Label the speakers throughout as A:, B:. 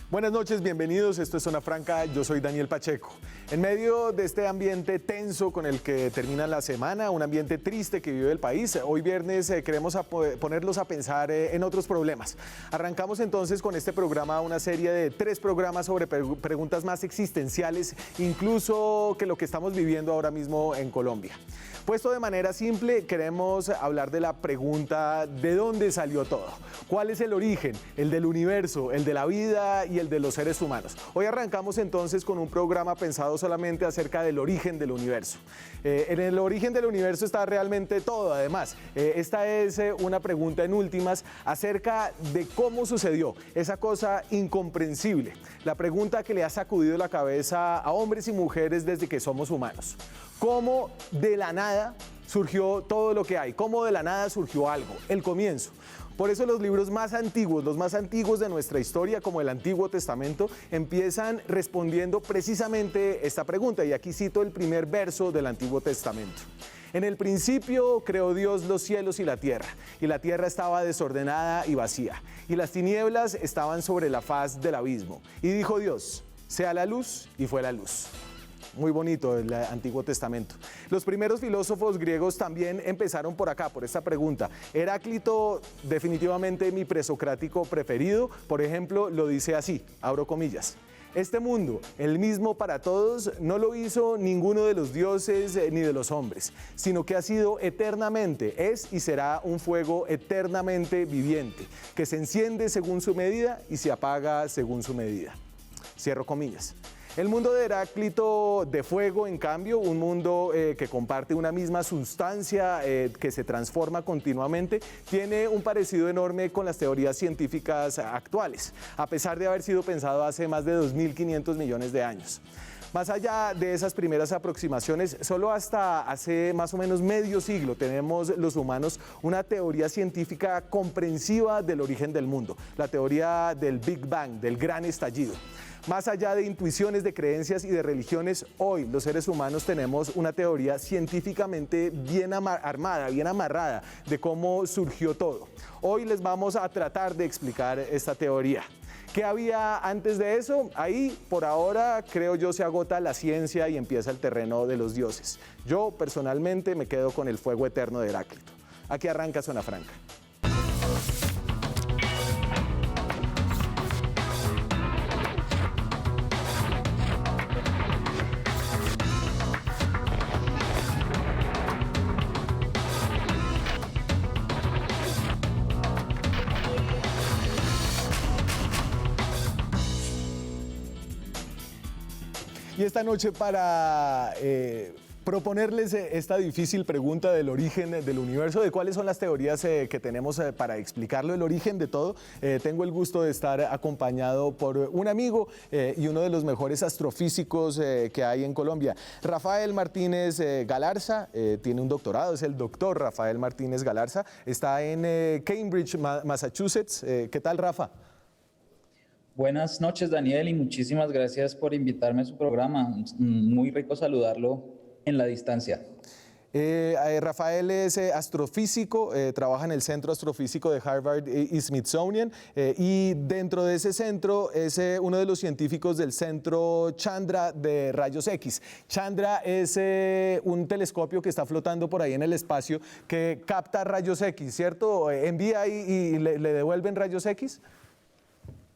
A: Buenas noches, bienvenidos. Esto es Zona Franca. Yo soy Daniel Pacheco. En medio de este ambiente tenso con el que termina la semana, un ambiente triste que vive el país, hoy viernes queremos ponerlos a pensar en otros problemas. Arrancamos entonces con este programa una serie de 3 programas sobre preguntas más existenciales, incluso que lo que estamos viviendo ahora mismo en Colombia. Puesto de manera simple, queremos hablar de la pregunta ¿de dónde salió todo? ¿Cuál es el origen? El del universo, el de la vida y el de los seres humanos. Hoy arrancamos entonces con un programa pensado solamente acerca del origen del universo. En el origen del universo está realmente todo, además. Esta es una pregunta en últimas acerca de cómo sucedió esa cosa incomprensible. La pregunta que le ha sacudido la cabeza a hombres y mujeres desde que somos humanos. ¿Cómo de la nada surgió todo lo que hay? ¿Cómo de la nada surgió algo? El comienzo. Por eso los libros más antiguos, los más antiguos de nuestra historia, como el Antiguo Testamento, empiezan respondiendo precisamente esta pregunta. Y aquí cito el primer verso del Antiguo Testamento. En el principio creó Dios los cielos y la tierra estaba desordenada y vacía, y las tinieblas estaban sobre la faz del abismo. Y dijo Dios, sea la luz, y fue la luz. Muy bonito el Antiguo Testamento. Los primeros filósofos griegos también empezaron por acá, por esta pregunta. Heráclito, definitivamente mi presocrático preferido, por ejemplo, lo dice así, abro comillas. Este mundo, el mismo para todos, no lo hizo ninguno de los dioses ni de los hombres, sino que ha sido eternamente, es y será un fuego eternamente viviente, que se enciende según su medida y se apaga según su medida. Cierro comillas. El mundo de Heráclito de fuego, en cambio, un mundo que comparte una misma sustancia, que se transforma continuamente, tiene un parecido enorme con las teorías científicas actuales, a pesar de haber sido pensado hace más de 2.500 millones de años. Más allá de esas primeras aproximaciones, solo hasta hace más o menos medio siglo tenemos los humanos una teoría científica comprensiva del origen del mundo, la teoría del Big Bang, del gran estallido. Más allá de intuiciones, de creencias y de religiones, hoy los seres humanos tenemos una teoría científicamente bien armada, bien amarrada de cómo surgió todo. Hoy les vamos a tratar de explicar esta teoría. ¿Qué había antes de eso? Ahí, por ahora, creo yo, se agota la ciencia y empieza el terreno de los dioses. Yo, personalmente, me quedo con el fuego eterno de Heráclito. Aquí arranca Zona Franca. Y esta noche para proponerles esta difícil pregunta del origen del universo, de cuáles son las teorías que tenemos para explicarlo, el origen de todo, tengo el gusto de estar acompañado por un amigo y uno de los mejores astrofísicos que hay en Colombia, Rafael Martínez Galarza, tiene un doctorado, es el doctor Rafael Martínez Galarza, está en Cambridge, Massachusetts. ¿Qué tal, Rafa?
B: Buenas noches, Daniel, y muchísimas gracias por invitarme a su programa. Muy rico saludarlo en la distancia.
A: Rafael es astrofísico, trabaja en el Centro Astrofísico de Harvard y Smithsonian, y dentro de ese centro es uno de los científicos del Centro Chandra de Rayos X. Chandra es un telescopio que está flotando por ahí en el espacio que capta rayos X, ¿cierto? Envía y le devuelven rayos X.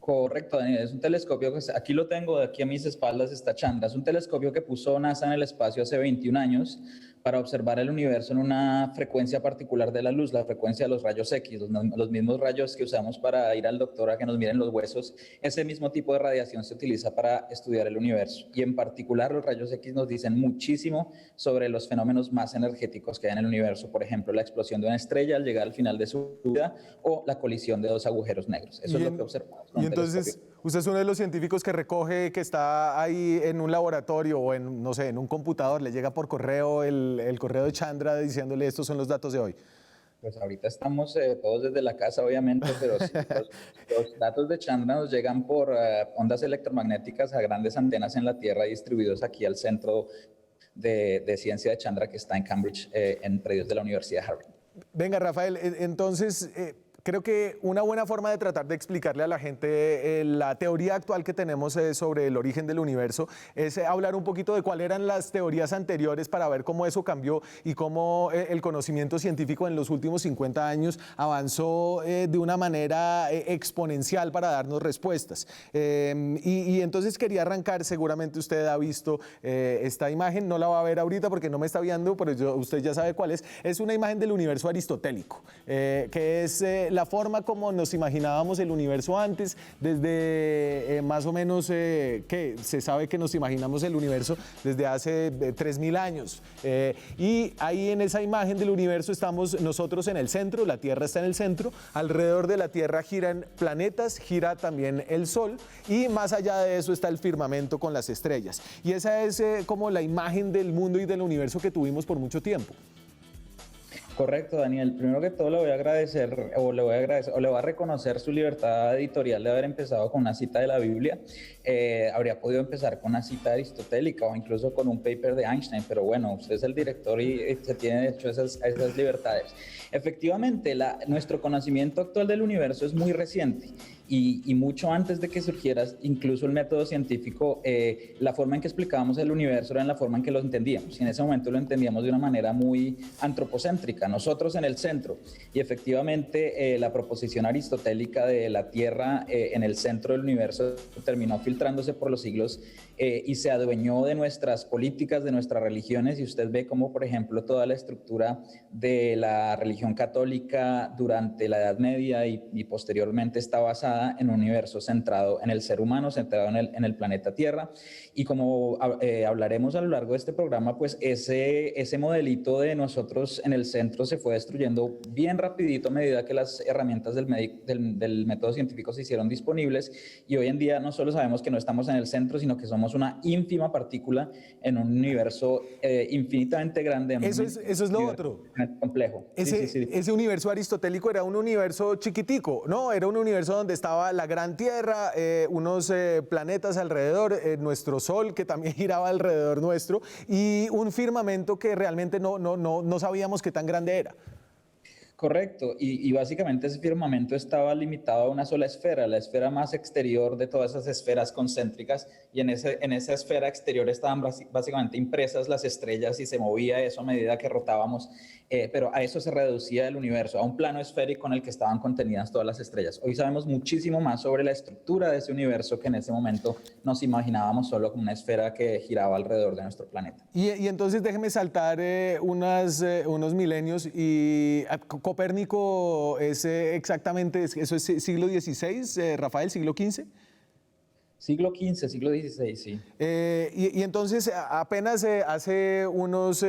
B: Correcto, Daniel. Es un telescopio que aquí lo tengo, de aquí a mis espaldas está Chandra. Es un telescopio que puso NASA en el espacio hace 21 años para observar el universo en una frecuencia particular de la luz, la frecuencia de los rayos X, los mismos rayos que usamos para ir al doctor a que nos miren los huesos. Ese mismo tipo de radiación se utiliza para estudiar el universo. Y en particular los rayos X nos dicen muchísimo sobre los fenómenos más energéticos que hay en el universo. Por ejemplo, la explosión de una estrella al llegar al final de su vida o la colisión de 2 agujeros negros. Eso es lo que observamos.
A: Y entonces, usted es uno de los científicos que recoge, que está ahí en un laboratorio o en, no sé, en un computador, le llega por correo el correo de Chandra diciéndole estos son los datos de hoy.
B: Pues ahorita estamos todos desde la casa, obviamente, pero sí, los datos de Chandra nos llegan por ondas electromagnéticas a grandes antenas en la Tierra distribuidos aquí al centro de ciencia de Chandra que está en Cambridge, en predios de la Universidad de Harvard.
A: Venga, Rafael, entonces, Creo que una buena forma de tratar de explicarle a la gente la teoría actual que tenemos sobre el origen del universo es hablar un poquito de cuáles eran las teorías anteriores para ver cómo eso cambió y cómo el conocimiento científico en los últimos 50 años avanzó de una manera exponencial para darnos respuestas. Y entonces quería arrancar, seguramente usted ha visto esta imagen, no la va a ver ahorita porque no me está viendo, pero usted ya sabe cuál es. Es una imagen del universo aristotélico, que es la forma como nos imaginábamos el universo antes, desde más o menos que se sabe que nos imaginamos el universo desde hace 3000 años. Y ahí en esa imagen del universo estamos nosotros en el centro, la Tierra está en el centro, alrededor de la Tierra giran planetas, gira también el Sol y más allá de eso está el firmamento con las estrellas. Y esa es como la imagen del mundo y del universo que tuvimos por mucho tiempo.
B: Correcto, Daniel. Primero que todo le voy a agradecer o le voy a reconocer su libertad editorial de haber empezado con una cita de la Biblia. Habría podido empezar con una cita aristotélica o incluso con un paper de Einstein, pero bueno, usted es el director y se tiene derecho a esas libertades. Efectivamente, nuestro conocimiento actual del universo es muy reciente y mucho antes de que surgiera incluso el método científico, la forma en que explicábamos el universo era la forma en que lo entendíamos. Y en ese momento lo entendíamos de una manera muy antropocéntrica, nosotros en el centro. Y efectivamente la proposición aristotélica de la Tierra en el centro del universo terminó filtrándose por los siglos y se adueñó de nuestras políticas, de nuestras religiones. Y usted ve cómo, por ejemplo, toda la estructura de la religión católica durante la Edad Media y posteriormente está basada en un universo centrado en el ser humano, centrado en el planeta Tierra. Y como hablaremos a lo largo de este programa, pues ese modelito de nosotros en el centro se fue destruyendo bien rapidito a medida que las herramientas del método científico se hicieron disponibles. Y hoy en día no solo sabemos que no estamos en el centro, sino que somos una ínfima partícula en un universo infinitamente grande.
A: Eso es lo otro.
B: Complejo.
A: Ese universo aristotélico era un universo chiquitico, ¿no? Era un universo donde estaba la gran Tierra, unos planetas alrededor, nuestro Sol que también giraba alrededor nuestro y un firmamento que realmente no sabíamos qué tan grande era.
B: Correcto, y básicamente ese firmamento estaba limitado a una sola esfera, la esfera más exterior de todas esas esferas concéntricas, y en esa esfera exterior estaban básicamente impresas las estrellas y se movía eso a medida que rotábamos, pero a eso se reducía el universo, a un plano esférico en el que estaban contenidas todas las estrellas. Hoy sabemos muchísimo más sobre la estructura de ese universo que en ese momento nos imaginábamos solo como una esfera que giraba alrededor de nuestro planeta.
A: Y entonces déjeme saltar unos milenios y Copérnico es exactamente, ¿eso es siglo XVI, Rafael, siglo XV?
B: Siglo XV, siglo XVI, sí.
A: Y entonces apenas hace unos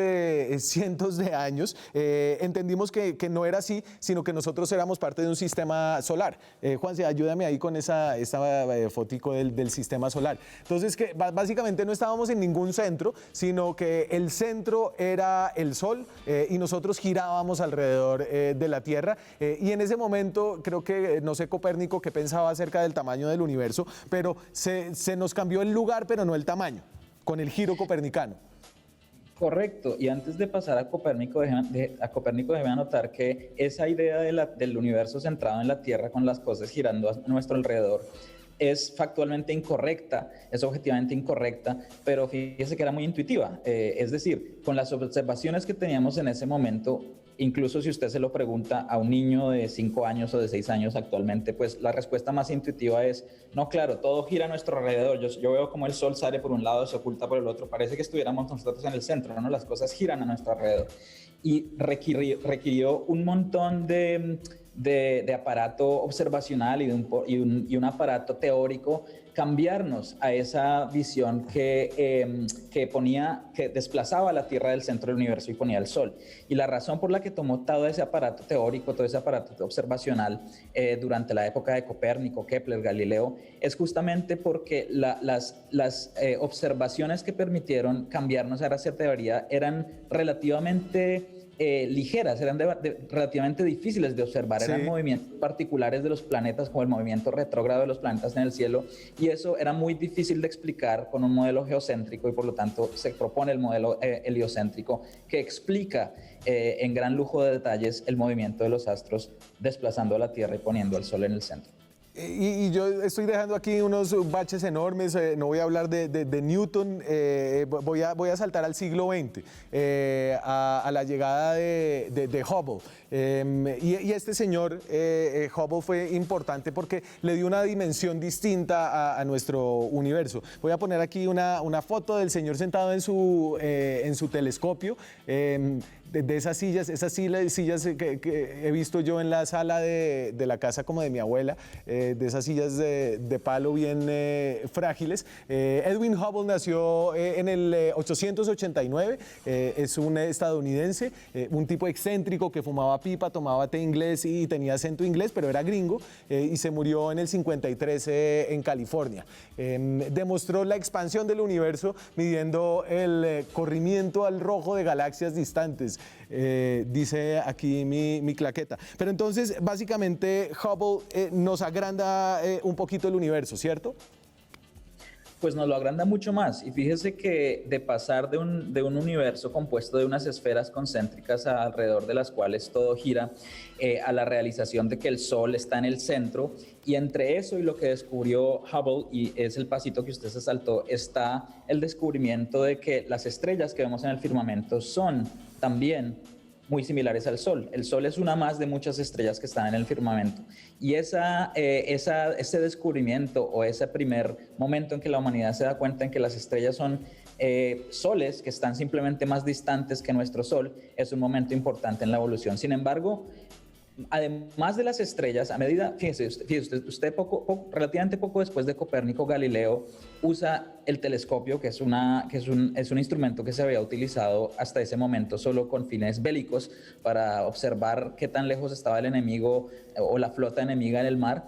A: cientos de años entendimos que no era así, sino que nosotros éramos parte de un sistema solar. Juanse, ayúdame ahí con esta fotico del sistema solar. Entonces, que básicamente no estábamos en ningún centro, sino que el centro era el Sol y nosotros girábamos alrededor de la Tierra. Y en ese momento, creo que, no sé, Copérnico, qué pensaba acerca del tamaño del universo, pero se nos cambió el lugar, pero no el tamaño, con el giro copernicano.
B: Correcto, y antes de pasar a Copérnico, déjeme anotar que esa idea del universo centrado en la Tierra con las cosas girando a nuestro alrededor es factualmente incorrecta, es objetivamente incorrecta, pero fíjese que era muy intuitiva. Es decir, con las observaciones que teníamos en ese momento, incluso si usted se lo pregunta a un niño de 5 años o de 6 años actualmente, pues la respuesta más intuitiva es, no, claro, todo gira a nuestro alrededor. Yo veo como el Sol sale por un lado, se oculta por el otro, parece que estuviéramos nosotros en el centro, ¿no? Las cosas giran a nuestro alrededor. Y requirió un montón de aparato observacional y un aparato teórico cambiarnos a esa visión que desplazaba la Tierra del centro del universo y ponía el Sol. Y la razón por la que tomó todo ese aparato teórico, todo ese aparato observacional durante la época de Copérnico, Kepler, Galileo, es justamente porque las observaciones que permitieron cambiarnos a esa teoría eran relativamente ligeras, eran relativamente difíciles de observar,
A: Sí.
B: eran movimientos particulares de los planetas, como el movimiento retrógrado de los planetas en el cielo, y eso era muy difícil de explicar con un modelo geocéntrico, y por lo tanto se propone el modelo heliocéntrico, que explica en gran lujo de detalles el movimiento de los astros desplazando a la Tierra y poniendo al Sol en el centro.
A: Y yo estoy dejando aquí unos baches enormes, no voy a hablar de Newton, voy a saltar al siglo XX, a la llegada de Hubble. Y este señor, Hubble, fue importante porque le dio una dimensión distinta a nuestro universo. Voy a poner aquí una foto del señor sentado en su telescopio. De esas sillas que he visto yo en la sala de la casa como de mi abuela, de esas sillas de palo bien frágiles. Edwin Hubble nació en el 889, es un estadounidense, un tipo excéntrico que fumaba pipa, tomaba té inglés y tenía acento inglés, pero era gringo, y se murió en el 53 en California. Demostró la expansión del universo midiendo el corrimiento al rojo de galaxias distantes. Dice aquí mi claqueta. Pero entonces, básicamente, Hubble nos agranda un poquito el universo, ¿cierto?
B: Pues nos lo agranda mucho más. Y fíjese que de pasar de un universo compuesto de unas esferas concéntricas alrededor de las cuales todo gira, a la realización de que el Sol está en el centro, y entre eso y lo que descubrió Hubble, y es el pasito que usted se saltó, está el descubrimiento de que las estrellas que vemos en el firmamento son también muy similares al Sol. El Sol es una más de muchas estrellas que están en el firmamento. Y ese descubrimiento, o ese primer momento en que la humanidad se da cuenta en que las estrellas son soles que están simplemente más distantes que nuestro Sol, es un momento importante en la evolución. Sin embargo, además de las estrellas, a medida, fíjese usted relativamente poco después de Copérnico, Galileo usa el telescopio, que es un instrumento que se había utilizado hasta ese momento solo con fines bélicos, para observar qué tan lejos estaba el enemigo o la flota enemiga en el mar.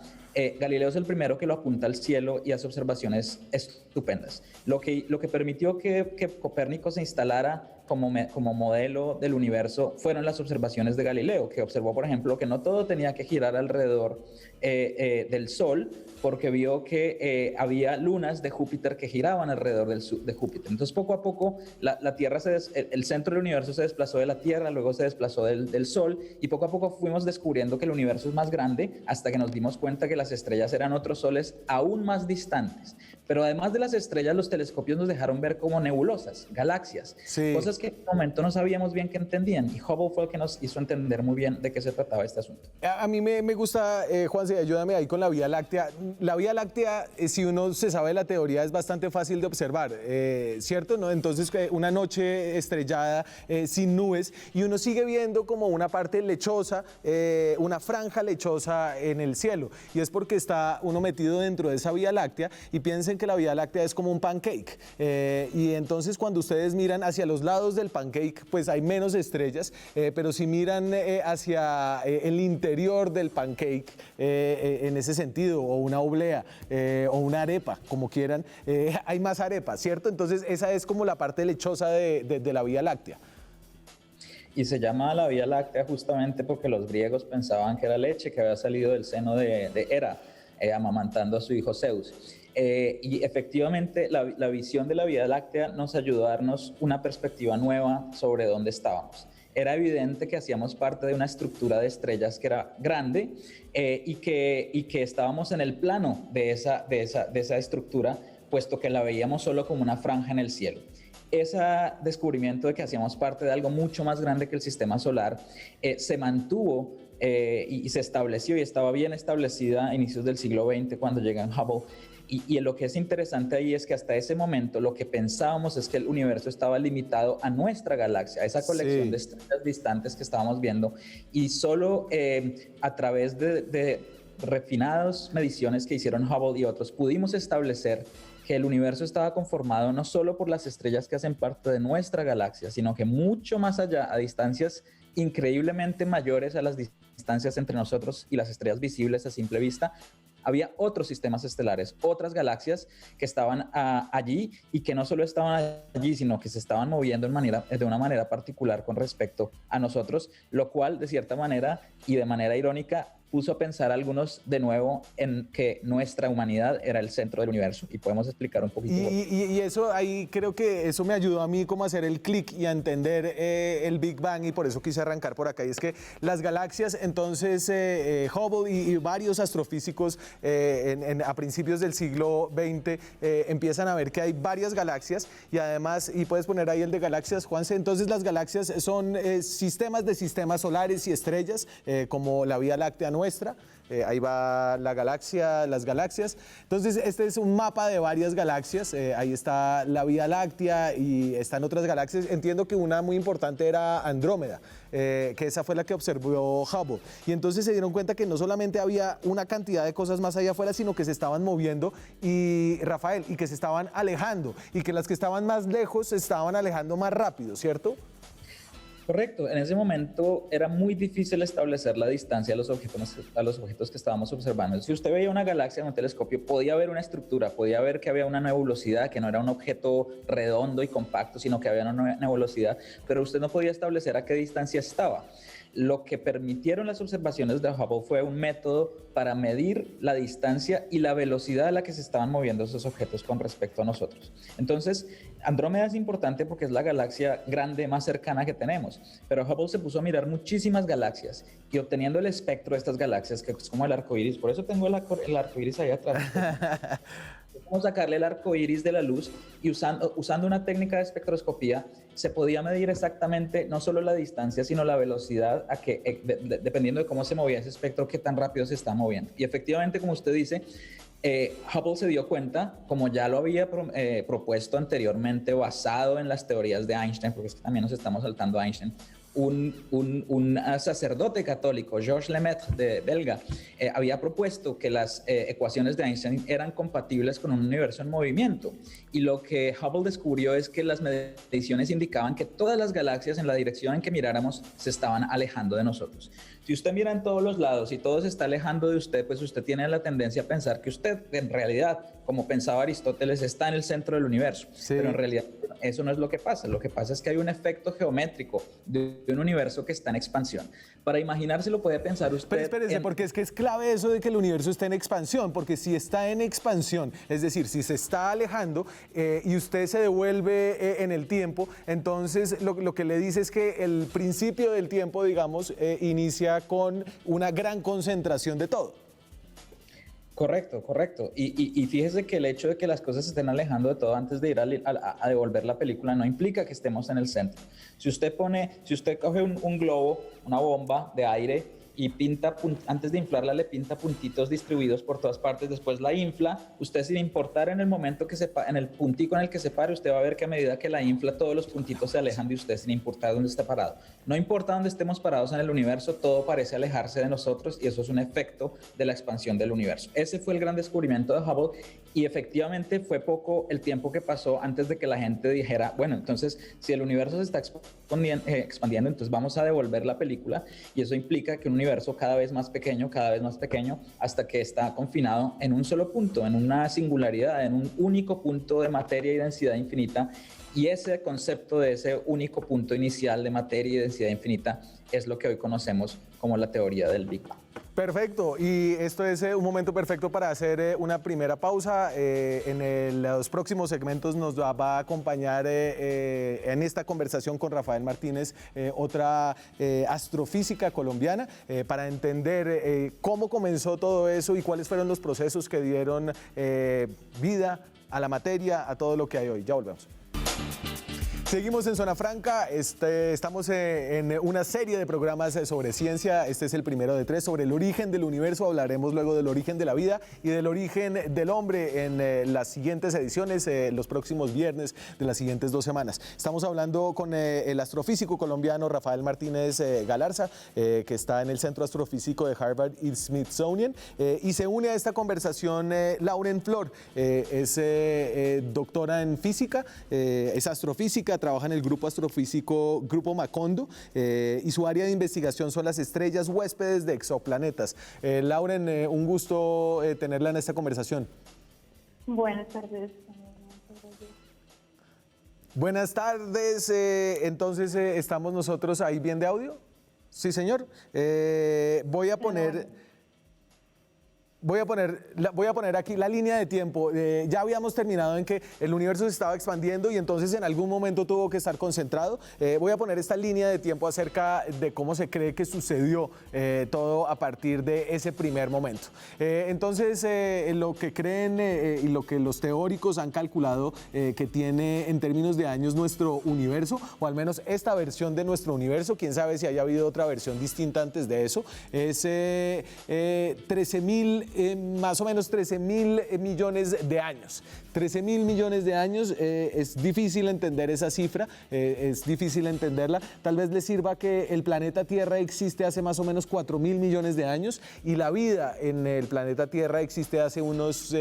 B: Galileo es el primero que lo apunta al cielo y hace observaciones estupendas. Lo que permitió que Copérnico se instalara como modelo del universo fueron las observaciones de Galileo, que observó, por ejemplo, que no todo tenía que girar alrededor del Sol, porque vio que había lunas de Júpiter que giraban alrededor de Júpiter. Entonces, poco a poco, la Tierra el centro del universo se desplazó de la Tierra, luego se desplazó del Sol, y poco a poco fuimos descubriendo que el universo es más grande, hasta que nos dimos cuenta que las estrellas eran otros soles aún más distantes. Pero además de las estrellas, los telescopios nos dejaron ver como nebulosas, galaxias,
A: Sí.
B: cosas que en ese momento no sabíamos bien qué entendían, y Hubble fue el que nos hizo entender muy bien de qué se trataba este asunto.
A: A mí me gusta, Juanse, ayúdame ahí con la Vía Láctea. La Vía Láctea, si uno se sabe la teoría, es bastante fácil de observar, ¿cierto? ¿No? Entonces, una noche estrellada, sin nubes, y uno sigue viendo como una parte lechosa, una franja lechosa en el cielo. Y es porque está uno metido dentro de esa Vía Láctea, y piensen que la Vía Láctea es como un pancake. Y entonces, cuando ustedes miran hacia los lados del pancake, pues hay menos estrellas, pero si miran hacia el interior del pancake, en ese sentido, o una oblea, o una arepa, como quieran, hay más arepas, ¿cierto? Entonces esa es como la parte lechosa de la Vía Láctea.
B: Y se llama la Vía Láctea justamente porque los griegos pensaban que era leche que había salido del seno de Hera, amamantando a su hijo Zeus. Y efectivamente la visión de la Vía Láctea nos ayudó a darnos una perspectiva nueva sobre dónde estábamos. Era evidente que hacíamos parte de una estructura de estrellas que era grande, y que estábamos en el plano de esa estructura, puesto que la veíamos solo como una franja en el cielo. Ese descubrimiento de que hacíamos parte de algo mucho más grande que el sistema solar se mantuvo y se estableció, y estaba bien establecida a inicios del siglo XX cuando llega Hubble. Y lo que es interesante ahí es que hasta ese momento lo que pensábamos es que el universo estaba limitado a nuestra galaxia, a esa colección de estrellas distantes que estábamos viendo, y solo a través de refinadas mediciones que hicieron Hubble y otros pudimos establecer que el universo estaba conformado no solo por las estrellas que hacen parte de nuestra galaxia, sino que mucho más allá, a distancias increíblemente mayores a las distancias distancias entre nosotros y las estrellas visibles a simple vista, había otros sistemas estelares, otras galaxias que estaban allí y que no solo estaban allí, sino que se estaban moviendo de una manera particular con respecto a nosotros, lo cual de cierta manera y de manera irónica puso a pensar a algunos de nuevo en que nuestra humanidad era el centro del universo, y podemos explicar un poquito.
A: Y eso ahí creo que eso me ayudó a mí como a hacer el clic y a entender el Big Bang, y por eso quise arrancar por acá. Y es que las galaxias, entonces Hubble y varios astrofísicos a principios del siglo XX empiezan a ver que hay varias galaxias, y además, y puedes poner ahí el de galaxias, Juanse. Entonces las galaxias son sistemas de sistemas solares y estrellas, como la Vía Láctea nuestra. Ahí va la galaxia, las galaxias. Entonces, este es un mapa de varias galaxias. Ahí está la Vía Láctea y están otras galaxias. Entiendo que una muy importante era Andrómeda, que esa fue la que observó Hubble. Y entonces se dieron cuenta que no solamente había una cantidad de cosas más allá afuera, sino que se estaban moviendo, y Rafael, y que se estaban alejando, y que las que estaban más lejos se estaban alejando más rápido, ¿cierto?
B: Correcto, en ese momento era muy difícil establecer la distancia a los objetos que estábamos observando. Si usted veía una galaxia en un telescopio, podía ver una estructura, podía ver que había una nebulosidad, que no era un objeto redondo y compacto, sino que había una nebulosidad, pero usted no podía establecer a qué distancia estaba. Lo que permitieron las observaciones de Hubble fue un método para medir la distancia y la velocidad a la que se estaban moviendo esos objetos con respecto a nosotros. Entonces, Andrómeda es importante porque es la galaxia grande más cercana que tenemos, pero Hubble se puso a mirar muchísimas galaxias, y obteniendo el espectro de estas galaxias, que es como el arco iris, por eso tengo el arco iris ahí atrás. Cómo sacarle el arco iris de la luz, y usando una técnica de espectroscopía se podía medir exactamente no solo la distancia, sino la velocidad a que, dependiendo de cómo se movía ese espectro, qué tan rápido se está moviendo. Y efectivamente, como usted dice, Hubble se dio cuenta, como ya lo había propuesto anteriormente, basado en las teorías de Einstein, porque es que también nos estamos saltando a Einstein. Un sacerdote católico, Georges Lemaitre, de belga, había propuesto que las ecuaciones de Einstein eran compatibles con un universo en movimiento, y lo que Hubble descubrió es que las mediciones indicaban que todas las galaxias, en la dirección en que miráramos, se estaban alejando de nosotros. Si usted mira en todos los lados y todo se está alejando de usted, pues usted tiene la tendencia a pensar que usted, en realidad, como pensaba Aristóteles, está en el centro del universo. Sí. Pero en realidad eso no es lo que pasa. Lo que pasa es que hay un efecto geométrico de un universo que está en expansión. Para imaginárselo puede pensar usted...
A: Pero espérese, porque es que es clave eso de que el universo está en expansión, porque si está en expansión, es decir, si se está alejando y usted se devuelve en el tiempo, entonces lo que le dice es que el principio del tiempo, digamos, inicia con una gran concentración de todo.
B: Correcto, correcto. Y fíjese que el hecho de que las cosas se estén alejando de todo antes de ir a devolver la película no implica que estemos en el centro. Si usted coge un globo, una bomba de aire, y antes de inflarla le pinta puntitos distribuidos por todas partes, después la infla, usted, sin importar en el momento en el puntico en el que se pare, usted va a ver que a medida que la infla, todos los puntitos se alejan de usted sin importar dónde esté parado. No importa dónde estemos parados en el universo, todo parece alejarse de nosotros, y eso es un efecto de la expansión del universo. Ese fue el gran descubrimiento de Hubble, y efectivamente fue poco el tiempo que pasó antes de que la gente dijera, bueno, entonces si el universo se está expandiendo, entonces vamos a devolver la película, y eso implica que un universo cada vez más pequeño, hasta que está confinado en un solo punto, en una singularidad, en un único punto de materia y densidad infinita. Y ese concepto de ese único punto inicial de materia y densidad infinita es lo que hoy conocemos como la teoría del Big Bang.
A: Perfecto, y esto es un momento perfecto para hacer una primera pausa. En los próximos segmentos nos va a acompañar en esta conversación con Rafael Martínez, otra astrofísica colombiana, para entender cómo comenzó todo eso y cuáles fueron los procesos que dieron vida a la materia, a todo lo que hay hoy. Ya volvemos. Seguimos en Zona Franca, estamos en una serie de programas sobre ciencia. Este es el primero de 3 sobre el origen del universo. Hablaremos luego del origen de la vida y del origen del hombre en las siguientes ediciones, los próximos viernes de las siguientes 2 semanas. Estamos hablando con el astrofísico colombiano Rafael Martínez Galarza, que está en el Centro Astrofísico de Harvard y Smithsonian, y se une a esta conversación Lauren Flor, es doctora en física, es astrofísica, trabaja en el grupo astrofísico Grupo Macondo y su área de investigación son las estrellas huéspedes de exoplanetas. Lauren, un gusto tenerla en esta conversación.
C: Buenas tardes.
A: Buenas tardes, entonces estamos nosotros ahí bien de audio. Sí, señor. Voy a poner aquí la línea de tiempo. Ya habíamos terminado en que el universo se estaba expandiendo y entonces en algún momento tuvo que estar concentrado. Voy a poner esta línea de tiempo acerca de cómo se cree que sucedió todo a partir de ese primer momento. Entonces, lo que creen y lo que los teóricos han calculado que tiene en términos de años nuestro universo, o al menos esta versión de nuestro universo, quién sabe si haya habido otra versión distinta antes de eso, es 13 mil millones de años. 13 mil millones de años, es difícil entender esa cifra, es difícil entenderla. Tal vez les sirva que el planeta Tierra existe hace más o menos 4 mil millones de años y la vida en el planeta Tierra existe hace unos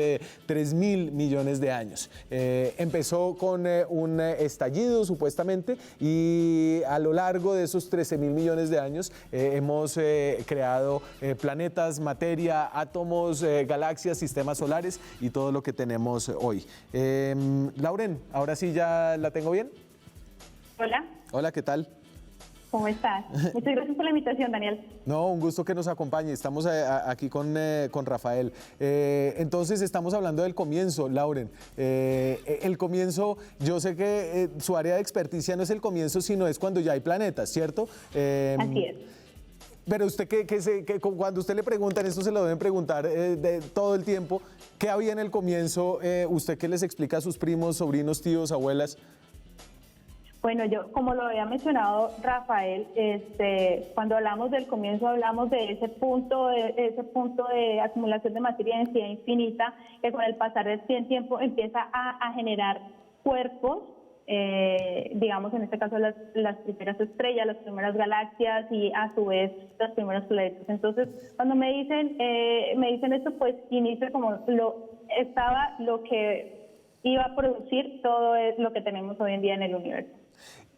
A: 3 mil millones de años. Empezó con un estallido supuestamente y a lo largo de esos 13 mil millones de años hemos creado planetas, materia, átomos, galaxias, sistemas solares y todo lo que tenemos hoy. Lauren, ahora sí ya la tengo bien.
C: Hola.
A: Hola, ¿qué tal?
C: ¿Cómo estás? Muchas gracias por la invitación, Daniel.
A: No, un gusto que nos acompañe. Estamos aquí con Rafael. Entonces, estamos hablando del comienzo, Lauren. El comienzo, yo sé que su área de experticia no es el comienzo, sino es cuando ya hay planetas, ¿cierto?
C: Así es.
A: Pero usted, cuando usted le preguntan, esto se lo deben preguntar todo el tiempo, ¿qué había en el comienzo? ¿Usted qué les explica a sus primos, sobrinos, tíos, abuelas?
C: Bueno, yo, como lo había mencionado Rafael, cuando hablamos del comienzo hablamos de ese punto de acumulación de materia de densidad infinita que con el pasar del tiempo empieza a generar cuerpos, digamos en este caso las primeras estrellas, las primeras galaxias y a su vez los primeros planetas. Entonces, cuando me dicen esto, pues inicia como lo que iba a producir todo lo que tenemos hoy en día en el universo.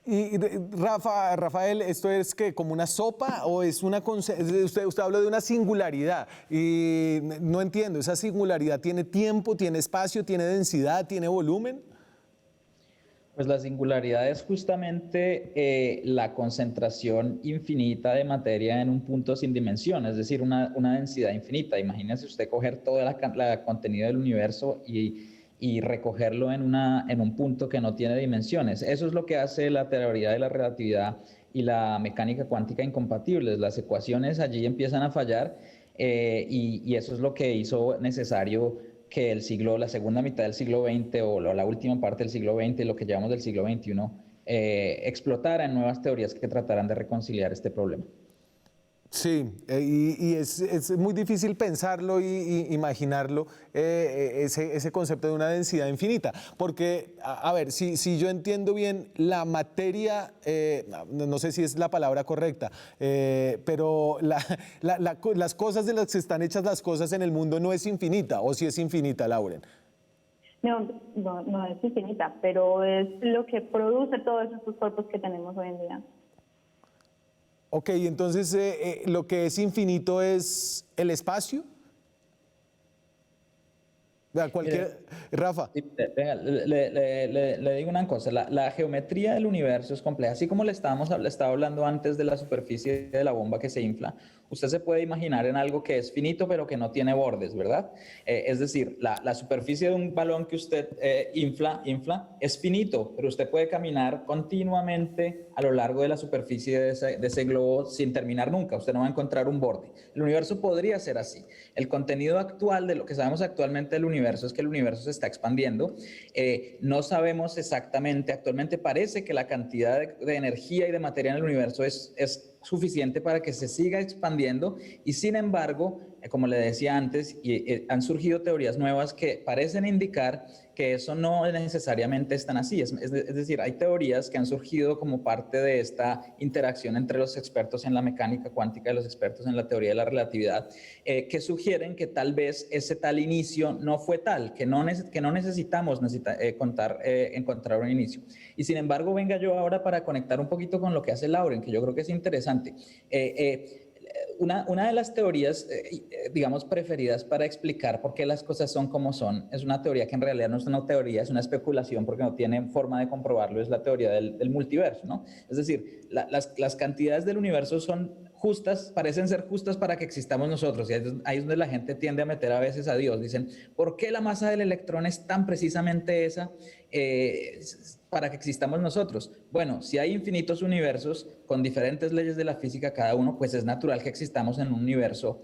A: Y Rafael, ¿esto es que como una sopa o es una usted habló de una singularidad y no entiendo, esa singularidad tiene tiempo, tiene espacio, tiene densidad, tiene volumen?
B: Pues la singularidad es justamente la concentración infinita de materia en un punto sin dimensión, es decir, una densidad infinita. Imagínese usted coger todo el contenido del universo y recogerlo en un punto que no tiene dimensiones. Eso es lo que hace la teoría de la relatividad y la mecánica cuántica incompatibles. Las ecuaciones allí empiezan a fallar y eso es lo que hizo necesario que la segunda mitad del siglo XX o la última parte del siglo XX, lo que llamamos del siglo XXI, explotara en nuevas teorías que trataran de reconciliar este problema.
A: Sí, y es muy difícil pensarlo y imaginarlo, ese concepto de una densidad infinita, porque, a ver, si yo entiendo bien, la materia, no sé si es la palabra correcta, pero las cosas de las que están hechas las cosas en el mundo no es infinita, ¿o si es infinita, Lauren?
C: No es infinita, pero es lo que produce todos estos cuerpos que tenemos hoy en día.
A: Ok, entonces lo que es infinito es el espacio. Rafa.
B: Venga, le digo una cosa, la geometría del universo es compleja, así como le estaba hablando antes de la superficie de la bomba que se infla. Usted se puede imaginar en algo que es finito pero que no tiene bordes, ¿verdad? Es decir, la superficie de un balón que usted infla es finito, pero usted puede caminar continuamente a lo largo de la superficie de ese globo sin terminar nunca. Usted no va a encontrar un borde. El universo podría ser así. El contenido actual de lo que sabemos actualmente del universo es que el universo se está expandiendo. No sabemos exactamente, actualmente parece que la cantidad de energía y de materia en el universo es suficiente para que se siga expandiendo y sin embargo como le decía antes, y han surgido teorías nuevas que parecen indicar que eso no necesariamente es tan así. Es decir, hay teorías que han surgido como parte de esta interacción entre los expertos en la mecánica cuántica y los expertos en la teoría de la relatividad, que sugieren que tal vez ese tal inicio no fue tal, que no necesitamos encontrar un inicio. Y sin embargo, venga yo ahora para conectar un poquito con lo que hace Lauren, que yo creo que es interesante. Una de las teorías, digamos, preferidas para explicar por qué las cosas son como son, es una teoría que en realidad no es una teoría, es una especulación porque no tiene forma de comprobarlo, es la teoría del multiverso, ¿no? Es decir, las cantidades del universo son justas, parecen ser justas para que existamos nosotros, y ahí es donde la gente tiende a meter a veces a Dios. Dicen, ¿por qué la masa del electrón es tan precisamente esa para que existamos nosotros? Bueno, si hay infinitos universos con diferentes leyes de la física cada uno, pues es natural que existamos en un universo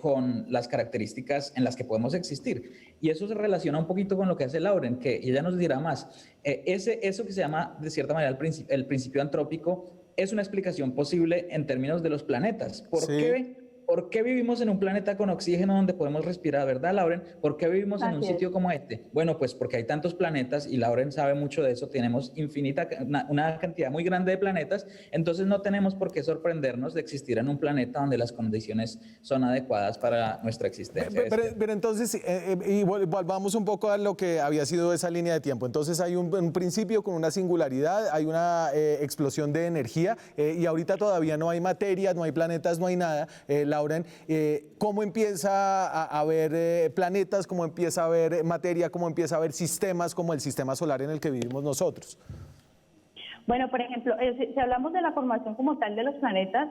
B: con las características en las que podemos existir. Y eso se relaciona un poquito con lo que hace Lauren, que ella nos dirá más. Eso que se llama, de cierta manera, el principio antrópico, es una explicación posible en términos de los planetas. ¿Por qué vivimos en un planeta con oxígeno donde podemos respirar, verdad, Lauren? ¿Por qué vivimos en un sitio como este? Bueno, pues porque hay tantos planetas, y Lauren sabe mucho de eso, tenemos una cantidad muy grande de planetas, entonces no tenemos por qué sorprendernos de existir en un planeta donde las condiciones son adecuadas para nuestra existencia.
A: Pero entonces, y volvamos un poco a lo que había sido esa línea de tiempo. Entonces hay un principio con una singularidad, hay una explosión de energía, y ahorita todavía no hay materia, no hay planetas, no hay nada. Lauren, ¿cómo empieza a haber planetas, cómo empieza a haber materia, cómo empieza a haber sistemas como el sistema solar en el que vivimos nosotros?
C: Bueno, por ejemplo, si hablamos de la formación como tal de los planetas,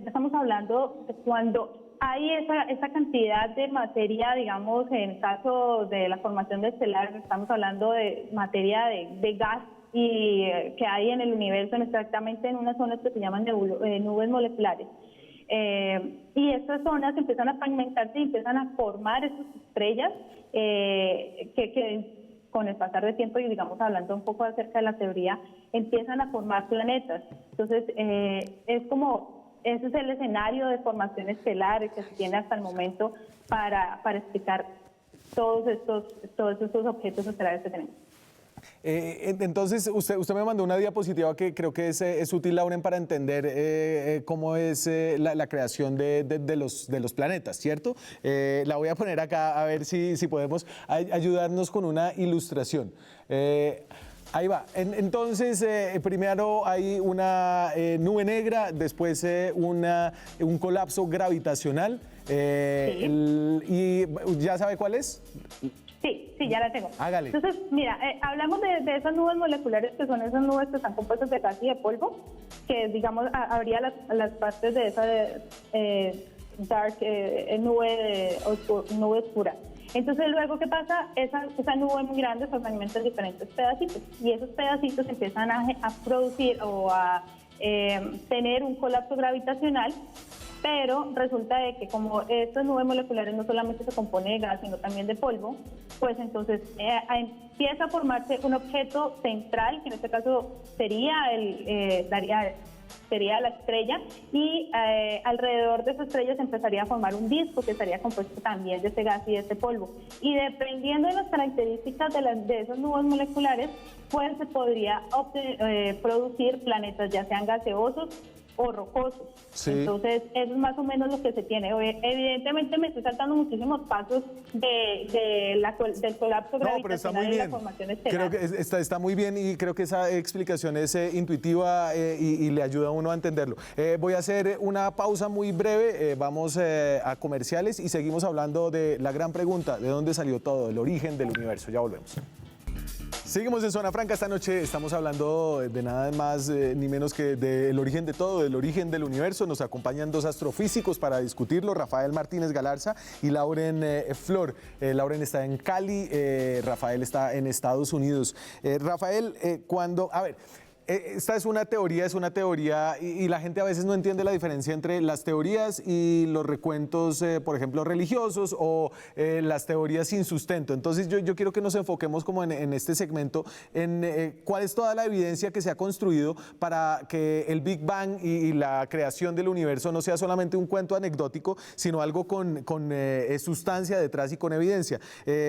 C: estamos hablando de cuando hay esa cantidad de materia, digamos, en el caso de la formación de estelar, estamos hablando de materia de gas y que hay en el universo, exactamente en unas zonas que se llaman nubes moleculares. Y estas zonas empiezan a fragmentarse y empiezan a formar esas estrellas que con el pasar del tiempo, y digamos hablando un poco acerca de la teoría, empiezan a formar planetas. Entonces, ese es el escenario de formación estelar que se tiene hasta el momento para explicar todos estos objetos estelares que tenemos.
A: Entonces, usted me mandó una diapositiva que creo que es útil, Lauren, para entender cómo es la creación de los planetas, ¿cierto? La voy a poner acá a ver si podemos ayudarnos con una ilustración. Ahí va. Entonces, primero hay una nube negra, después un colapso gravitacional.
C: Sí.
A: ¿Y ya sabe cuál es?
C: Sí, ya la tengo.
A: Hágale.
C: Entonces, mira, hablamos de esas nubes moleculares, que son esas nubes que están compuestas de gas y de polvo, que digamos habría las partes de esa nube oscura. Entonces, luego, ¿qué pasa? Esa nube muy grande se fragmenta en diferentes pedacitos, y esos pedacitos empiezan a producir o a tener un colapso gravitacional. Pero resulta de que como estas nubes moleculares no solamente se compone de gas, sino también de polvo, pues entonces empieza a formarse un objeto central, que en este caso sería la estrella, y alrededor de esa estrella se empezaría a formar un disco que estaría compuesto también de ese gas y de ese polvo. Y dependiendo de las características de esas nubes moleculares, pues se podría producir planetas, ya sean gaseosos o rocosos.
A: Sí.
C: Entonces, eso es más o menos lo que se tiene. Evidentemente me estoy saltando muchísimos pasos del colapso gravitacional y la formación estelar.
A: Creo que está muy bien, y creo que esa explicación es intuitiva y le ayuda a uno a entenderlo. Voy a hacer una pausa muy breve, vamos a comerciales y seguimos hablando de la gran pregunta, ¿de dónde salió todo? El origen del universo. Ya volvemos. Seguimos en Zona Franca. Esta noche estamos hablando de nada más ni menos que del origen de todo, del origen del universo. Nos acompañan dos astrofísicos para discutirlo, Rafael Martínez Galarza y Lauren Flor. Lauren está en Cali, Rafael está en Estados Unidos. Rafael, esta es una teoría y la gente a veces no entiende la diferencia entre las teorías y los recuentos, por ejemplo, religiosos o las teorías sin sustento. Entonces yo quiero que nos enfoquemos como en este segmento, en cuál es toda la evidencia que se ha construido para que el Big Bang y la creación del universo no sea solamente un cuento anecdótico, sino algo con sustancia detrás y con evidencia.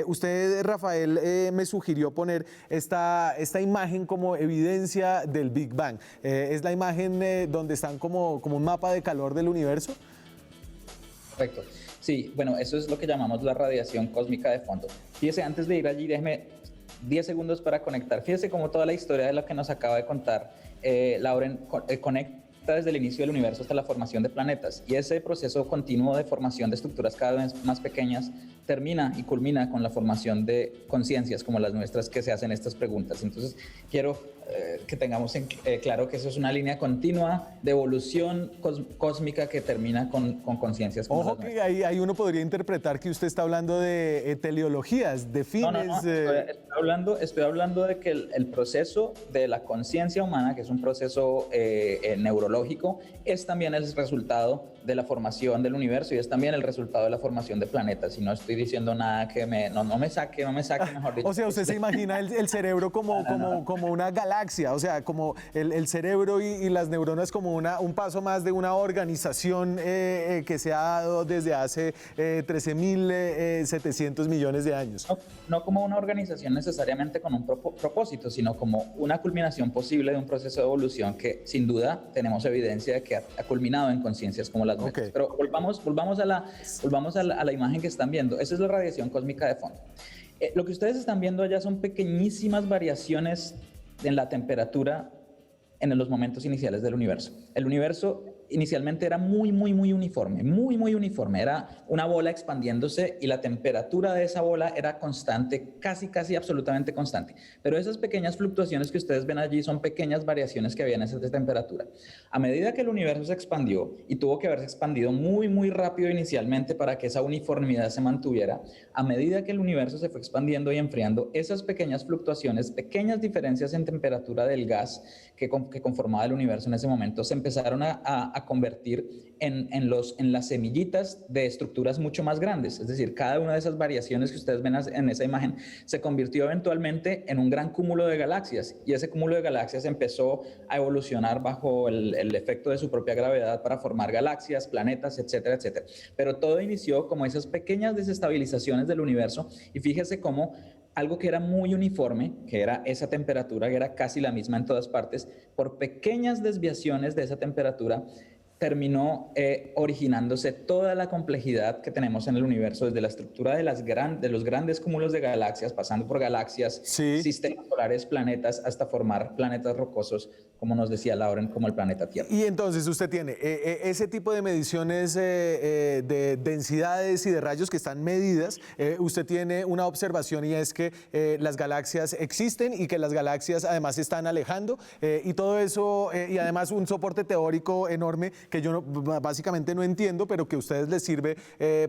A: Usted, Rafael, me sugirió poner esta imagen como evidencia del Big Bang. Es la imagen donde están como un mapa de calor del universo.
B: Correcto. Sí, bueno, eso es lo que llamamos la radiación cósmica de fondo. Fíjese, antes de ir allí, déjeme 10 segundos para conectar. Fíjese cómo toda la historia de lo que nos acaba de contar Lauren conecta desde el inicio del universo hasta la formación de planetas. Y ese proceso continuo de formación de estructuras cada vez más pequeñas termina y culmina con la formación de conciencias como las nuestras que se hacen estas preguntas. Entonces, quiero que tengamos claro que eso es una línea continua de evolución cósmica que termina con conciencias como
A: Ojo
B: las
A: que
B: nuestras.
A: ahí uno podría interpretar que usted está hablando de teleologías, de fines.
B: No. Estoy hablando de que el proceso de la conciencia humana, que es un proceso neurológico, es también el resultado de la formación del universo y es también el resultado de la formación de planetas. Y no estoy diciendo nada que no me saque, mejor dicho.
A: O sea, usted se imagina el cerebro como una galaxia, o sea, como el cerebro y las neuronas como un paso más de una organización que se ha dado desde hace 13.700 millones de años.
B: No como una organización necesariamente con un propósito, sino como una culminación posible de un proceso de evolución que sin duda tenemos evidencia de que ha culminado en conciencias como las nuestras.
A: Okay.
B: Pero volvamos a la imagen que están viendo. Esa es la radiación cósmica de fondo. Lo que ustedes están viendo allá son pequeñísimas variaciones en la temperatura en los momentos iniciales del universo. El universo inicialmente era muy uniforme. Era una bola expandiéndose y la temperatura de esa bola era constante, casi absolutamente constante. Pero esas pequeñas fluctuaciones que ustedes ven allí son pequeñas variaciones que había en esa temperatura. A medida que el universo se expandió y tuvo que haberse expandido muy rápido inicialmente para que esa uniformidad se mantuviera, a medida que el universo se fue expandiendo y enfriando, esas pequeñas fluctuaciones, pequeñas diferencias en temperatura del gas que conformaba el universo en ese momento, se empezaron a convertir en las semillitas de estructuras mucho más grandes. Es decir, cada una de esas variaciones que ustedes ven en esa imagen se convirtió eventualmente en un gran cúmulo de galaxias y ese cúmulo de galaxias empezó a evolucionar bajo el efecto de su propia gravedad para formar galaxias, planetas, etcétera. Pero todo inició como esas pequeñas desestabilizaciones del universo y fíjese cómo algo que era muy uniforme, que era esa temperatura, que era casi la misma en todas partes, por pequeñas desviaciones de esa temperatura, terminó originándose toda la complejidad que tenemos en el universo, desde la estructura de los grandes cúmulos de galaxias, pasando por galaxias,
A: sí,
B: sistemas solares, planetas, hasta formar planetas rocosos, como nos decía Lauren, como el planeta Tierra.
A: Y entonces usted tiene ese tipo de mediciones de densidades y de rayos que están medidas. Usted tiene una observación y es que las galaxias existen y que las galaxias además se están alejando y todo eso, y además un soporte teórico enorme que yo básicamente no entiendo, pero que a ustedes les sirve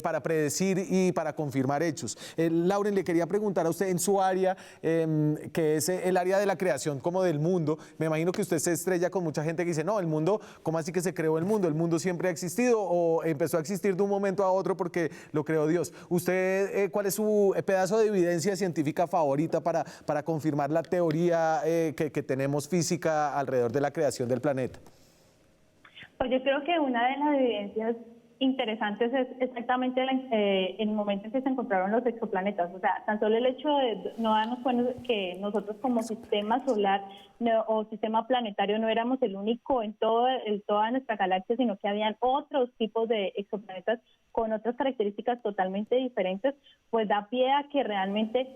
A: para predecir y para confirmar hechos. Lauren, le quería preguntar a usted en su área, que es el área de la creación como del mundo. Me imagino que usted se estrella con mucha gente que dice, no, el mundo, ¿cómo así que se creó el mundo? ¿El mundo siempre ha existido o empezó a existir de un momento a otro porque lo creó Dios? ¿Usted cuál es su pedazo de evidencia científica favorita para confirmar la teoría que tenemos física alrededor de la creación del planeta?
C: Pues yo creo que una de las evidencias interesantes es exactamente el momento en que se encontraron los exoplanetas. O sea, tan solo el hecho de no darnos cuenta que nosotros como sistema solar o sistema planetario no éramos el único en toda nuestra galaxia, sino que habían otros tipos de exoplanetas con otras características totalmente diferentes, pues da pie a que realmente,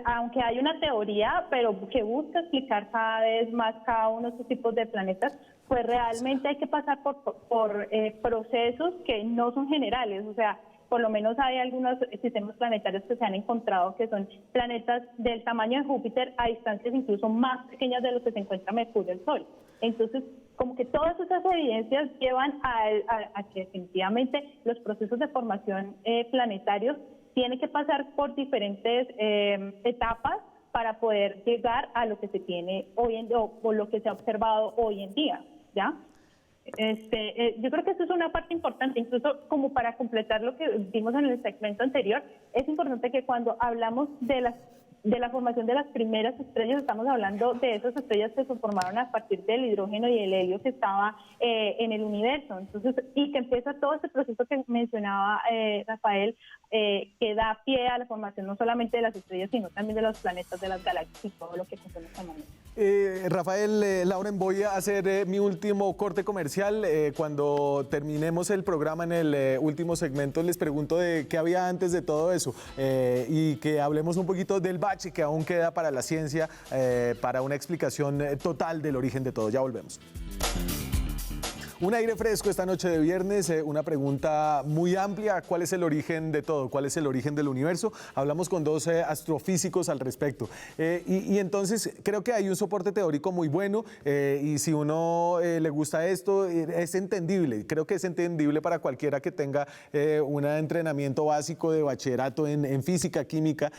C: aunque hay una teoría, pero que busca explicar cada vez más cada uno de estos tipos de planetas, pues realmente hay que pasar por procesos que no son generales. O sea, por lo menos hay algunos sistemas planetarios que se han encontrado que son planetas del tamaño de Júpiter a distancias incluso más pequeñas de lo que se encuentra Mercurio, el Sol. Entonces, como que todas esas evidencias llevan a que definitivamente los procesos de formación planetarios tienen que pasar por diferentes etapas para poder llegar a lo que se tiene hoy en día o lo que se ha observado hoy en día, ¿ya? Yo creo que eso es una parte importante, incluso como para completar lo que vimos en el segmento anterior, es importante que cuando hablamos de la formación de las primeras estrellas, estamos hablando de esas estrellas que se formaron a partir del hidrógeno y el helio que estaba en el universo. Entonces, y que empieza todo ese proceso que mencionaba Rafael, que da pie a la formación no solamente de las estrellas, sino también de los planetas, de las galaxias y todo lo que conocemos.
A: Rafael, Lauren, voy a hacer mi último corte comercial. Cuando terminemos el programa en el último segmento, les pregunto de qué había antes de todo eso y que hablemos un poquito del bache que aún queda para la ciencia, para una explicación total del origen de todo. Ya volvemos. Un aire fresco esta noche de viernes, una pregunta muy amplia: ¿cuál es el origen de todo? ¿Cuál es el origen del universo? Hablamos con dos astrofísicos al respecto. Y entonces creo que hay un soporte teórico muy bueno y si uno le gusta esto, es entendible. Creo que es entendible para cualquiera que tenga un entrenamiento básico de bachillerato en física, química,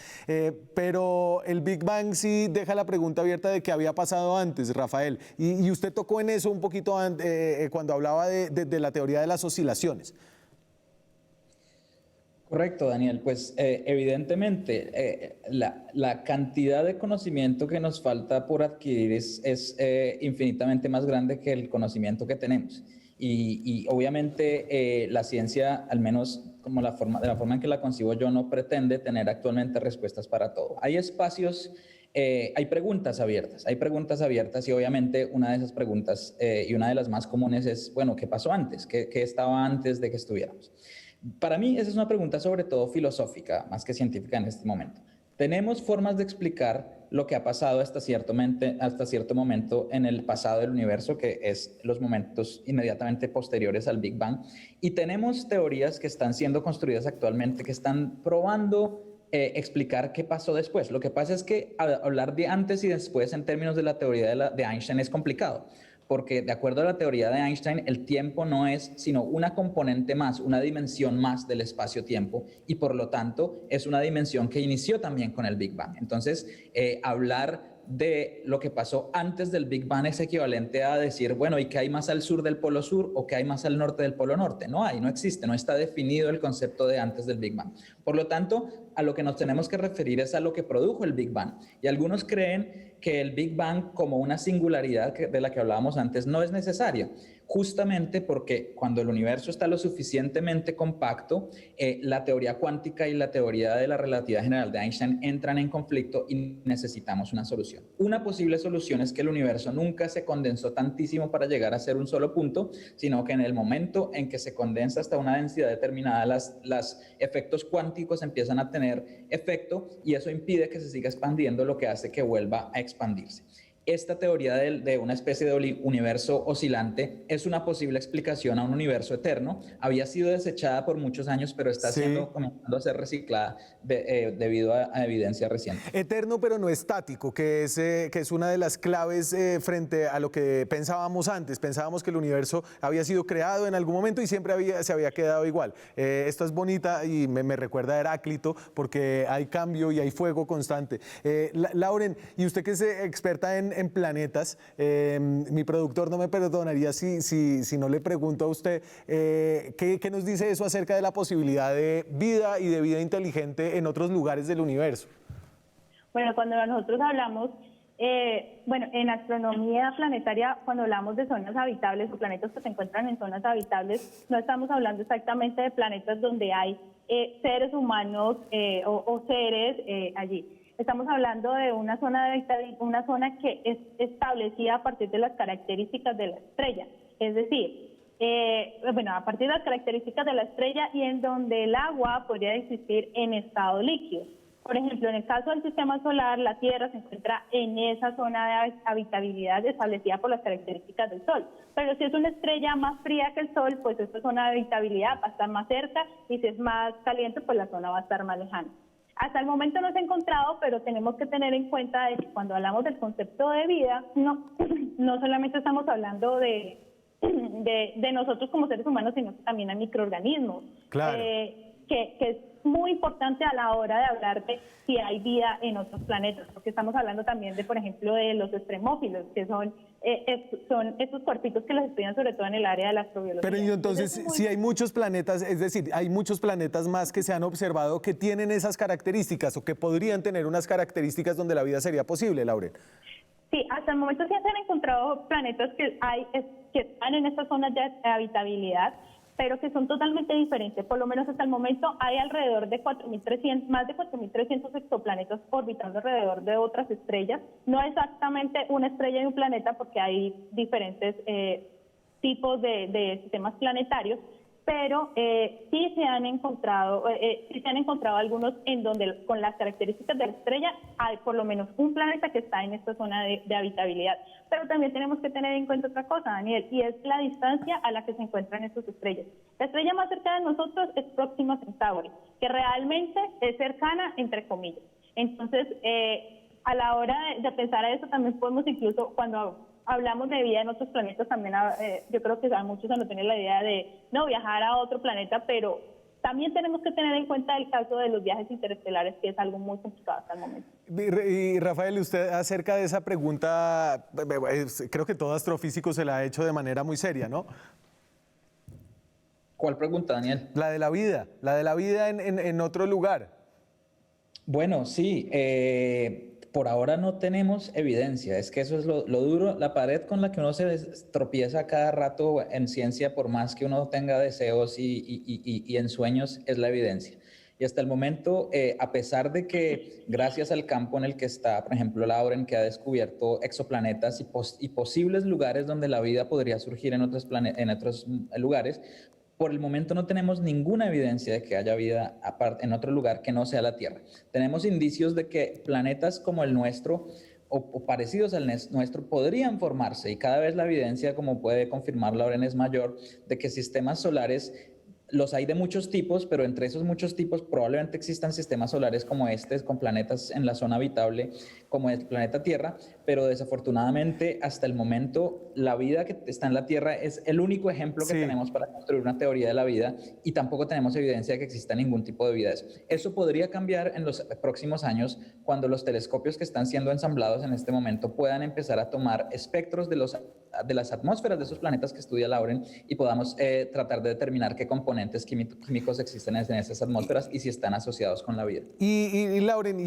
A: pero el Big Bang sí deja la pregunta abierta de qué había pasado antes, Rafael. Y usted tocó en eso un poquito cuando hablaba de la teoría de las oscilaciones.
B: Correcto, Daniel. Pues evidentemente la cantidad de conocimiento que nos falta por adquirir es infinitamente más grande que el conocimiento que tenemos. Y obviamente la ciencia, al menos como de la forma en que la concibo yo, no pretende tener actualmente respuestas para todo. Hay espacios, hay preguntas abiertas y obviamente una de esas preguntas y una de las más comunes es, bueno, ¿qué pasó antes? ¿Qué estaba antes de que estuviéramos? Para mí esa es una pregunta sobre todo filosófica, más que científica en este momento. Tenemos formas de explicar lo que ha pasado hasta cierto momento en el pasado del universo, que es los momentos inmediatamente posteriores al Big Bang, y tenemos teorías que están siendo construidas actualmente que están probando explicar qué pasó después. Lo que pasa es que hablar de antes y después en términos de la teoría de Einstein es complicado, porque de acuerdo a la teoría de Einstein, el tiempo no es sino una componente más, una dimensión más del espacio-tiempo, y por lo tanto es una dimensión que inició también con el Big Bang. Entonces, hablar de lo que pasó antes del Big Bang es equivalente a decir, bueno, ¿y qué hay más al sur del Polo Sur o qué hay más al norte del Polo Norte? No hay, no existe, no está definido el concepto de antes del Big Bang. Por lo tanto, a lo que nos tenemos que referir es a lo que produjo el Big Bang. Y algunos creen que el Big Bang, como una singularidad de la que hablábamos antes, no es necesaria, justamente porque cuando el universo está lo suficientemente compacto, la teoría cuántica y la teoría de la relatividad general de Einstein entran en conflicto y necesitamos una solución. Una posible solución es que el universo nunca se condensó tantísimo para llegar a ser un solo punto, sino que en el momento en que se condensa hasta una densidad determinada, los efectos cuánticos empiezan a tener efecto y eso impide que se siga expandiendo, lo que hace que vuelva a expandirse. Esta teoría de una especie de universo oscilante es una posible explicación a un universo eterno. Había sido desechada por muchos años, pero está comenzando a ser reciclada debido a evidencia reciente.
A: Eterno, pero no estático, que es una de las claves frente a lo que pensábamos antes. Pensábamos que el universo había sido creado en algún momento y siempre se había quedado igual. Esto es bonita y me recuerda a Heráclito, porque hay cambio y hay fuego constante. Lauren, y usted que es experta en planetas, mi productor no me perdonaría si no le pregunto a usted ¿qué nos dice eso acerca de la posibilidad de vida y de vida inteligente en otros lugares del universo?
C: Bueno, cuando nosotros hablamos, en astronomía planetaria, cuando hablamos de zonas habitables o planetas que se encuentran en zonas habitables, no estamos hablando exactamente de planetas donde hay seres humanos o seres allí. Estamos hablando de una zona que es establecida a partir de las características de la estrella, es decir, a partir de las características de la estrella y en donde el agua podría existir en estado líquido. Por ejemplo, en el caso del sistema solar, la Tierra se encuentra en esa zona de habitabilidad establecida por las características del Sol. Pero si es una estrella más fría que el Sol, pues esta zona de habitabilidad va a estar más cerca y si es más caliente, pues la zona va a estar más lejana. Hasta el momento no se ha encontrado, pero tenemos que tener en cuenta de que cuando hablamos del concepto de vida, no solamente estamos hablando de nosotros como seres humanos, sino que también hay microorganismos.
A: Claro.
C: que es muy importante a la hora de hablar de si hay vida en otros planetas, porque estamos hablando también de, por ejemplo, de los extremófilos, que son estos cuerpitos que los estudian sobre todo en el área de la astrobiología.
A: Pero y entonces, si hay muchos planetas, es decir, hay muchos planetas más que se han observado que tienen esas características o que podrían tener unas características donde la vida sería posible, Lauren.
C: Sí, hasta el momento sí se han encontrado planetas que están en estas zonas de habitabilidad, pero que son totalmente diferentes. Por lo menos hasta el momento hay alrededor de 4.300, más de 4.300 exoplanetas orbitando alrededor de otras estrellas. No exactamente una estrella y un planeta, porque hay diferentes tipos de sistemas planetarios, pero sí se han encontrado algunos en donde con las características de la estrella hay por lo menos un planeta que está en esta zona de habitabilidad. Pero también tenemos que tener en cuenta otra cosa, Daniel, y es la distancia a la que se encuentran estas estrellas. La estrella más cercana de nosotros es Próxima Centauri, que realmente es cercana entre comillas. Entonces, a la hora de pensar a eso también podemos incluso cuando hablamos de vida en otros planetas también, yo creo que a muchos se nos tiene la idea de no viajar a otro planeta, pero también tenemos que tener en cuenta el caso de los viajes interestelares, que es algo muy complicado hasta el momento.
A: Y Rafael, usted acerca de esa pregunta, creo que todo astrofísico se la ha hecho de manera muy seria, ¿no?
B: ¿Cuál pregunta, Daniel?
A: La de la vida en otro lugar.
B: Bueno, sí, por ahora no tenemos evidencia, es que eso es lo duro, la pared con la que uno se tropieza cada rato en ciencia, por más que uno tenga deseos y ensueños, es la evidencia. Y hasta el momento, a pesar de que gracias al campo en el que está, por ejemplo, Lauren, que ha descubierto exoplanetas y posibles lugares donde la vida podría surgir en otros lugares, por el momento no tenemos ninguna evidencia de que haya vida en otro lugar que no sea la Tierra. Tenemos indicios de que planetas como el nuestro o parecidos al nuestro podrían formarse y cada vez la evidencia, como puede confirmar Lauren, es mayor de que sistemas solares los hay de muchos tipos, pero entre esos muchos tipos probablemente existan sistemas solares como este, con planetas en la zona habitable, como el planeta Tierra, pero desafortunadamente hasta el momento la vida que está en la Tierra es el único ejemplo que tenemos para construir una teoría de la vida y tampoco tenemos evidencia de que exista ningún tipo de vida. Eso podría cambiar en los próximos años cuando los telescopios que están siendo ensamblados en este momento puedan empezar a tomar espectros de las atmósferas de esos planetas que estudia Lauren y podamos tratar de determinar qué componentes químicos existen en esas atmósferas y si están asociados con la vida.
A: Y Lauren,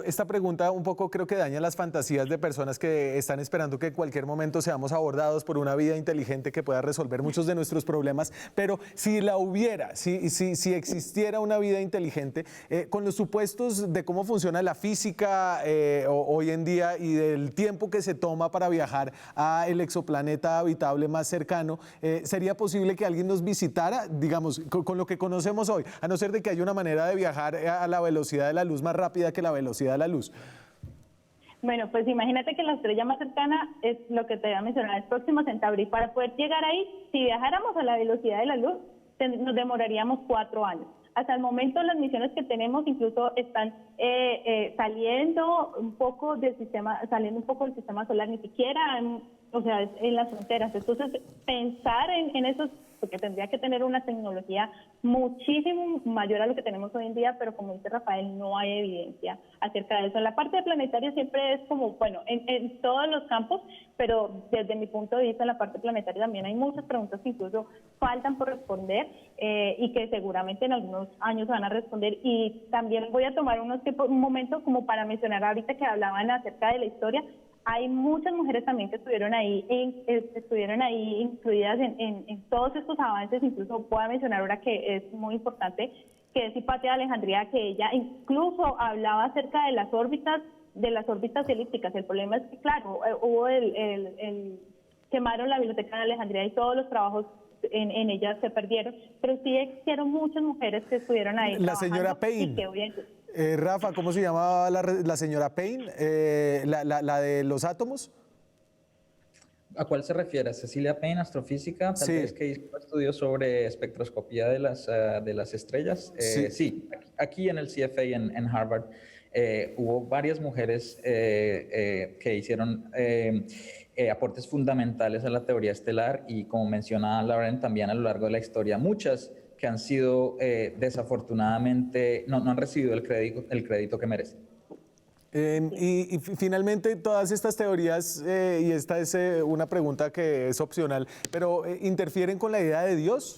A: esta pregunta un poco creo que daña las fantasías de personas que están esperando que en cualquier momento seamos abordados por una vida inteligente que pueda resolver muchos de nuestros problemas, pero si la hubiera, si existiera una vida inteligente, con los supuestos de cómo funciona la física hoy en día y del tiempo que se toma para viajar a el exoplaneta habitable más cercano, ¿sería posible que alguien nos visitara, digamos, con lo que conocemos hoy, a no ser de que haya una manera de viajar a la velocidad de la luz más rápida que la velocidad de la luz?
C: Bueno, pues imagínate que la estrella más cercana es lo que te voy a mencionar, es Próxima Centauri. Para poder llegar ahí, si viajáramos a la velocidad de la luz, nos demoraríamos 4 años. Hasta el momento las misiones que tenemos incluso están saliendo un poco del sistema solar, ni siquiera en las fronteras. Entonces, pensar en eso, porque tendría que tener una tecnología muchísimo mayor a lo que tenemos hoy en día, pero como dice Rafael, no hay evidencia acerca de eso. En la parte de planetaria siempre es como, bueno, en todos los campos, pero desde mi punto de vista en la parte planetaria también hay muchas preguntas que incluso faltan por responder y que seguramente en algunos años van a responder. Y también voy a tomar un momento como para mencionar ahorita que hablaban acerca de la historia. Hay muchas mujeres también que estuvieron ahí incluidas en todos estos avances. Incluso puedo mencionar ahora que es muy importante, que es Hipatia de Alejandría, que ella incluso hablaba acerca de las órbitas elípticas. El problema es que, claro, hubo quemaron la Biblioteca de Alejandría y todos los trabajos en ella se perdieron, pero sí existieron muchas mujeres que estuvieron ahí.
A: La señora Payne. Rafa, ¿cómo se llamaba la señora Payne? ¿La de los átomos?
B: ¿A cuál se refiere? ¿Cecilia Payne, astrofísica? Tal vez que hizo estudios sobre espectroscopía de las estrellas. Sí, aquí en el CFA en Harvard hubo varias mujeres que hicieron aportes fundamentales a la teoría estelar y, como menciona Lauren, también a lo largo de la historia, muchas que han sido desafortunadamente, no han recibido el crédito que merecen.
A: Y finalmente todas estas teorías, y esta es una pregunta que es opcional, pero ¿interfieren con la idea de Dios?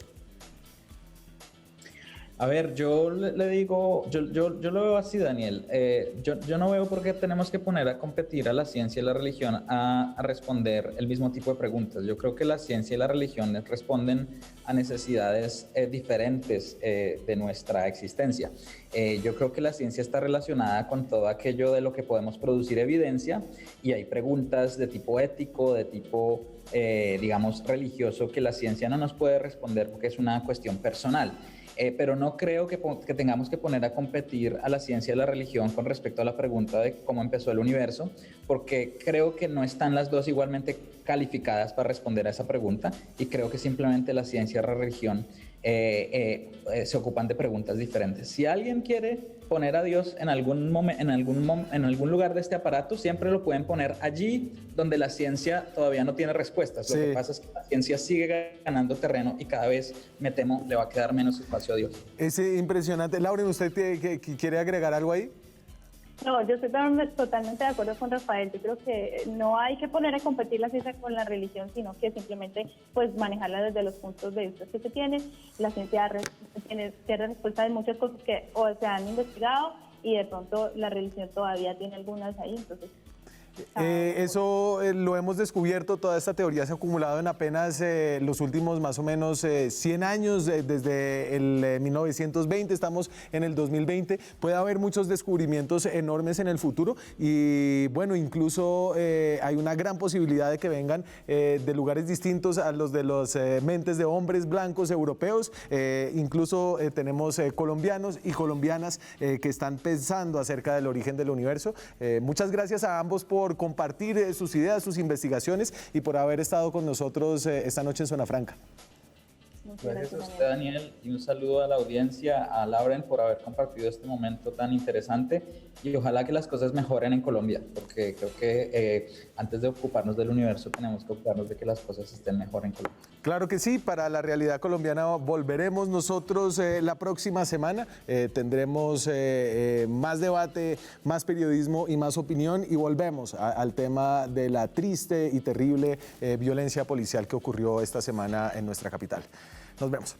B: A ver, yo le digo, yo lo veo así, Daniel. Yo no veo por qué tenemos que poner a competir a la ciencia y la religión a responder el mismo tipo de preguntas. Yo creo que la ciencia y la religión responden a necesidades diferentes de nuestra existencia. Yo creo que la ciencia está relacionada con todo aquello de lo que podemos producir evidencia, y hay preguntas de tipo ético, de tipo, digamos, religioso, que la ciencia no nos puede responder porque es una cuestión personal. Pero no creo que tengamos que poner a competir a la ciencia y la religión con respecto a la pregunta de cómo empezó el universo, porque creo que no están las dos igualmente calificadas para responder a esa pregunta, y creo que simplemente la ciencia y la religión se ocupan de preguntas diferentes. Si alguien quiere poner a Dios en algún lugar de este aparato, siempre lo pueden poner allí donde la ciencia todavía no tiene respuestas. Lo que pasa es que la ciencia sigue ganando terreno y cada vez, me temo, le va a quedar menos espacio a Dios.
A: Es impresionante. Lauren, ¿usted quiere agregar algo ahí?
C: No, yo estoy totalmente de acuerdo con Rafael. Yo creo que no hay que poner a competir la ciencia con la religión, sino que simplemente pues manejarla desde los puntos de vista que se tiene. La ciencia tiene respuesta de muchas cosas que o se han investigado, y de pronto la religión todavía tiene algunas ahí. Entonces,
A: eso lo hemos descubierto. Toda esta teoría se ha acumulado en apenas los últimos más o menos 100 años, desde el 1920, estamos en el 2020. Puede haber muchos descubrimientos enormes en el futuro, y bueno, incluso hay una gran posibilidad de que vengan de lugares distintos a los de los mentes de hombres blancos europeos. Incluso tenemos colombianos y colombianas que están pensando acerca del origen del universo. Muchas gracias a ambos por compartir sus ideas, sus investigaciones, y por haber estado con nosotros esta noche en Zona Franca.
B: Gracias a usted, Daniel, y un saludo a la audiencia, a Lauren, por haber compartido este momento tan interesante, y ojalá que las cosas mejoren en Colombia, porque creo que antes de ocuparnos del universo tenemos que ocuparnos de que las cosas estén mejor en Colombia.
A: Claro que sí. Para la realidad colombiana volveremos nosotros la próxima semana. Tendremos más debate, más periodismo y más opinión, y volvemos al tema de la triste y terrible violencia policial que ocurrió esta semana en nuestra capital. Nos vemos.